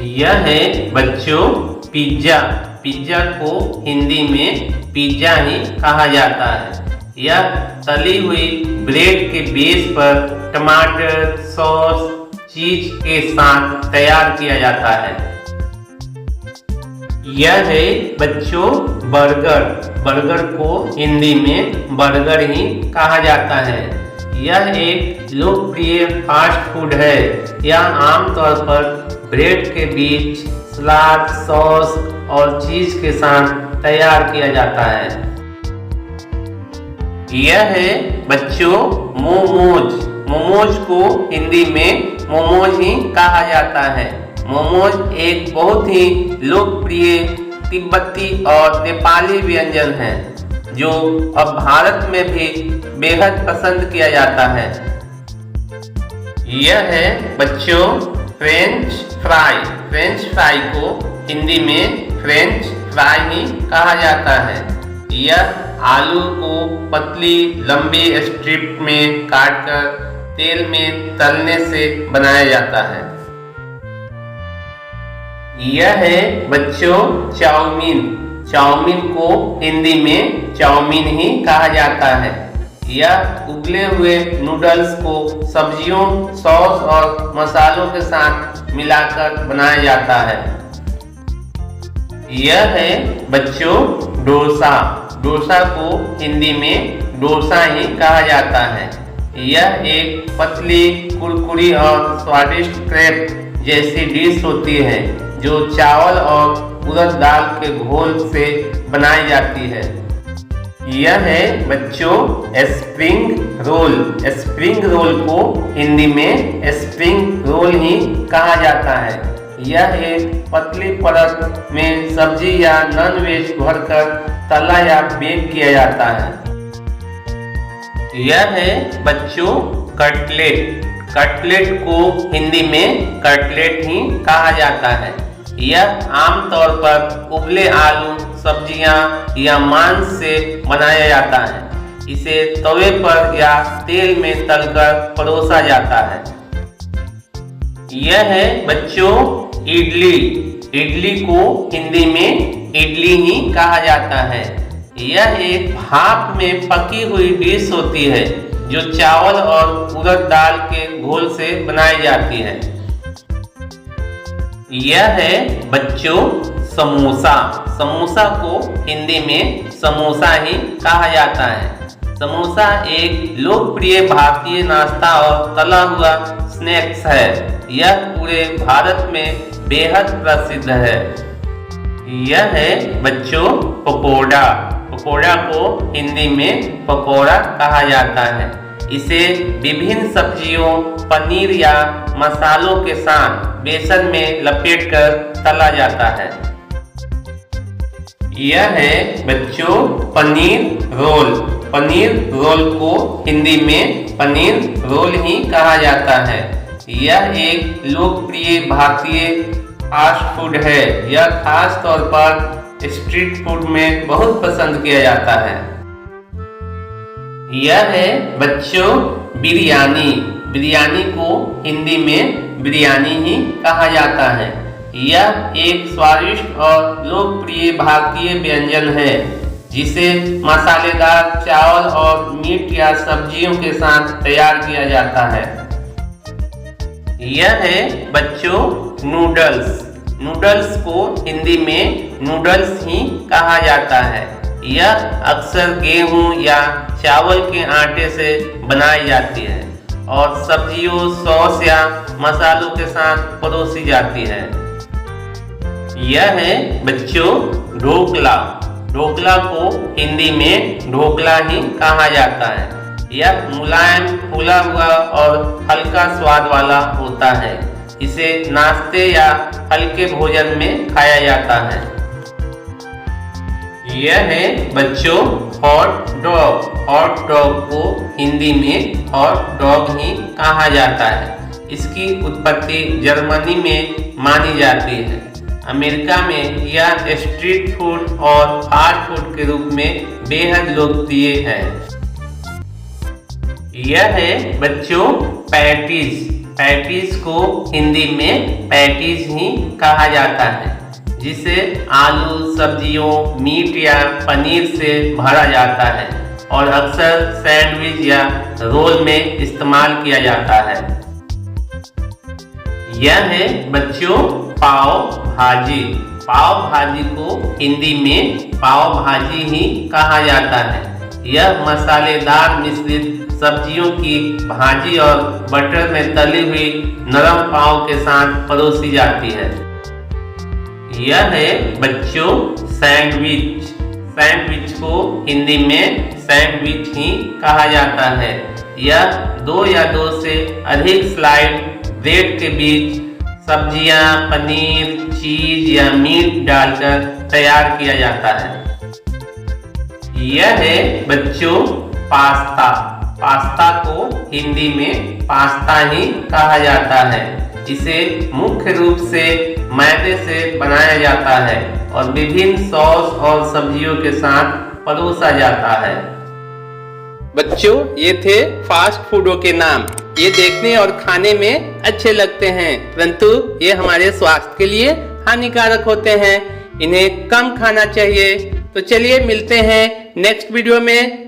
यह है बच्चों पिज्जा। पिज्जा को हिंदी में पिज्जा ही कहा जाता है। यह तली हुई ब्रेड के बेस पर टमाटर, सॉस, चीज के साथ तैयार किया जाता है। यह है बच्चों बर्गर। बर्गर को हिंदी में बर्गर ही कहा जाता है। यह एक लोकप्रिय फास्ट फूड है। यह आमतौर पर ब्रेड के बीच सलाद, सॉस और चीज के साथ तैयार किया जाता है। यह है बच्चों मोमोज। मोमोज को हिंदी में मोमोज ही कहा जाता है। मोमोज एक बहुत ही लोकप्रिय तिब्बती और नेपाली व्यंजन है जो अब भारत में भी बेहद पसंद किया जाता है। यह है बच्चों फ्रेंच फ्राई। फ्रेंच फ्राई को हिंदी में फ्रेंच फ्राई ही कहा जाता है। यह आलू को पतली लंबी स्ट्रिप में काटकर तेल में तलने से बनाया जाता है। यह है बच्चों चाउमीन। चाउमीन को हिंदी में चाउमीन ही कहा जाता है। यह उबले हुए नूडल्स को सब्जियों, सॉस और मसालों के साथ मिलाकर बनाया जाता है। यह है बच्चों डोसा। डोसा को हिंदी में डोसा ही कहा जाता है। यह एक पतली, कुरकुरी और स्वादिष्ट क्रेप जैसी डिश होती है जो चावल और उड़द दाल के घोल से बनाई जाती है। यह है बच्चों स्प्रिंग रोल। स्प्रिंग रोल को हिंदी में स्प्रिंग रोल ही कहा जाता है। यह एक पतली परत में सब्जी या नॉन वेज भरकर तला या बेक किया जाता है। यह है बच्चों कटलेट। कटलेट को हिंदी में कटलेट ही कहा जाता है। यह आमतौर पर उबले आलू, सब्जियां या मांस से बनाया जाता है। इसे तवे पर या तेल में तलकर परोसा जाता है। यह है बच्चों इडली। इडली को हिंदी में इडली ही कहा जाता है। यह एक भाप में पकी हुई डिश होती है जो चावल और उड़द दाल के घोल से बनाई जाती है। यह है बच्चों समोसा। समोसा को हिंदी में समोसा ही कहा जाता है। समोसा एक लोकप्रिय भारतीय नाश्ता और तला हुआ स्नैक्स है। यह पूरे भारत में बेहद प्रसिद्ध है। यह है बच्चों पकोड़ा। पकोड़ा को हिंदी में पकौड़ा कहा जाता है। इसे विभिन्न सब्जियों, पनीर या मसालों के साथ बेसन में लपेटकर तला जाता है। यह है बच्चों पनीर रोल। पनीर रोल को हिंदी में पनीर रोल ही कहा जाता है। यह एक लोकप्रिय भारतीय फास्ट फूड है। यह खास तौर पर स्ट्रीट फूड में बहुत पसंद किया जाता है। यह है बच्चों बिरयानी। बिरयानी को हिंदी में बिरयानी ही कहा जाता है। यह एक स्वादिष्ट और लोकप्रिय भारतीय व्यंजन है जिसे मसालेदार चावल और मीट या सब्जियों के साथ तैयार किया जाता है। यह है बच्चों नूडल्स। नूडल्स को हिंदी में नूडल्स ही कहा जाता है। यह अक्सर गेहूं या चावल के आटे से बनाई जाती है और सब्जियों, सॉस या मसालों के साथ परोसी जाती है। यह है बच्चों ढोकला। ढोकला को हिंदी में ढोकला ही कहा जाता है। यह मुलायम, फूला हुआ और हल्का स्वाद वाला होता है। इसे नाश्ते या हल्के भोजन में खाया जाता है। यह है बच्चों हॉट डॉग। हॉट डॉग को हिंदी में हॉट डॉग ही कहा जाता है। इसकी उत्पत्ति जर्मनी में मानी जाती है। अमेरिका में यह स्ट्रीट फूड और फास्ट फूड के रूप में बेहद लोकप्रिय है। यह है बच्चों पैटीज। पैटीज को हिंदी में पैटीज ही कहा जाता है, जिसे आलू, सब्जियों, मीट या पनीर से भरा जाता है और अक्सर सैंडविच या रोल में इस्तेमाल किया जाता है। यह है बच्चों पाव भाजी। पाव भाजी को हिंदी में पाव भाजी ही कहा जाता है। यह मसालेदार मिश्रित सब्जियों की भाजी और बटर में तली हुई नरम पाव के साथ परोसी जाती है। यह है बच्चों सैंडविच। सैंडविच को हिंदी में सैंडविच ही कहा जाता है। यह 2 या 2 से अधिक स्लाइड ब्रेड के बीच सब्जियां, पनीर, चीज या मीट डालकर तैयार किया जाता है। यह है बच्चों पास्ता। पास्ता को हिंदी में पास्ता ही कहा जाता है। इसे मुख्य रूप से मैदे से बनाया जाता है और विभिन्न सॉस और सब्जियों के साथ परोसा जाता है। बच्चों, ये थे फास्ट फूडों के नाम। ये देखने और खाने में अच्छे लगते हैं, परंतु ये हमारे स्वास्थ्य के लिए हानिकारक होते हैं। इन्हें कम खाना चाहिए। तो चलिए मिलते हैं नेक्स्ट वीडियो में।